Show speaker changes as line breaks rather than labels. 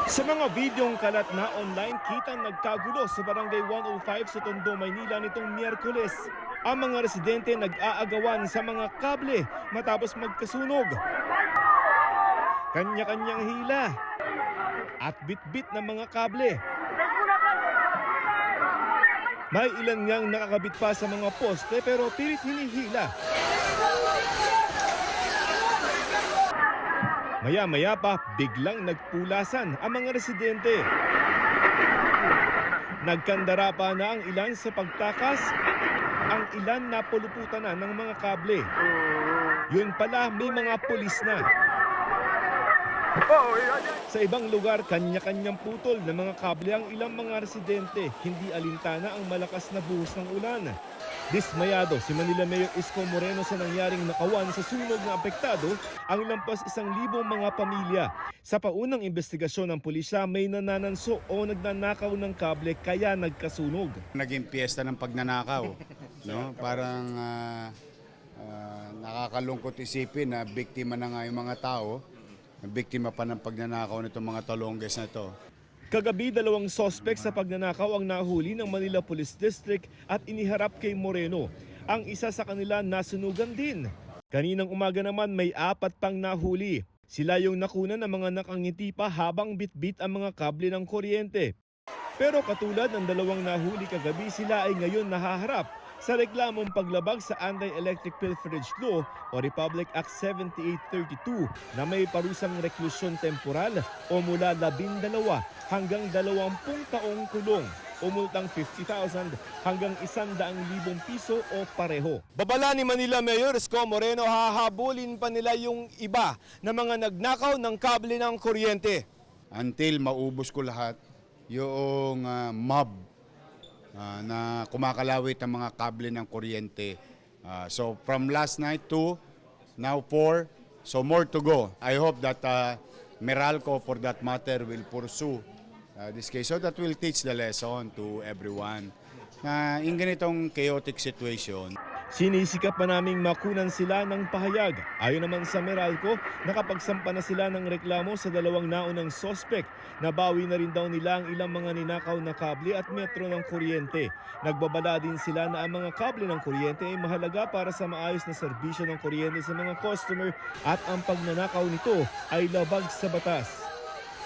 Sa mga videong kalat na online, kitang nagkagulo sa Barangay 105 sa Tondo, Maynila nitong Miyerkules. Ang mga residente nag-aagawan sa mga kable matapos magkasunog. Kanya-kanyang hila at bit-bit ng mga kable. May ilan ngang nakakabit pa sa mga poste pero pilit hinihila. Maya-maya pa, biglang nagpulasan ang mga residente. Nagkandara pa na ang ilan sa pagtakas, ang ilan na puluputan na ng mga kable. Yun pala, may mga pulis na. Sa ibang lugar, kanya-kanyang putol ng mga kable ang ilang mga residente. Hindi alintana ang malakas na buhos ng ulan. Dismayado si Manila Mayor Isko Moreno sa nangyaring nakawan sa sunog na apektado ang lampas 1,000 mga pamilya. Sa paunang investigasyon ng pulisya, may nanananso o nagnanakaw ng kable kaya nagkasunog.
Naging piyesta ng pagnanakaw, no? Parang nakakalungkot isipin na biktima na nga yung mga tao, biktima pa ng pagnanakaw nitong mga talongges na ito.
Kagabi, 2 sospek sa pagnanakaw ang nahuli ng Manila Police District at iniharap kay Moreno. Ang isa sa kanila nasunugan din. Kaninang umaga naman may 4 pang nahuli. Sila yung nakunan ng mga nakangiti pa habang bitbit ang mga kable ng kuryente. Pero katulad ng 2 nahuli kagabi, sila ay ngayon nahaharap sa reklamong paglabag sa Anti-Electric Pilferage Law o Republic Act 7832 na may parusang reklusyon temporal o mula 12 hanggang 20 taong kulong o multang 50,000 hanggang 100,000 piso o pareho. Babala ni Manila Mayor Isko Moreno, hahabulin pa nila yung iba na mga nagnakaw ng kable ng kuryente.
Until maubos ko lahat yung mob na kumakalawit ang mga kable ng kuryente. So from last night 2, now 4, so more to go. I hope that Meralco for that matter will pursue this case so that will teach the lesson to everyone na in ganitong chaotic situation.
Sinisikap pa naming makunan sila ng pahayag. Ayon naman sa Meralco, nakapagsampa na sila ng reklamo sa 2 naunang sospek. Nabawi na rin daw nila ang ilang mga ninakaw na kable at metro ng kuryente. Nagbabala din sila na ang mga kable ng kuryente ay mahalaga para sa maayos na serbisyo ng kuryente sa mga customer at ang pagnanakaw nito ay labag sa batas.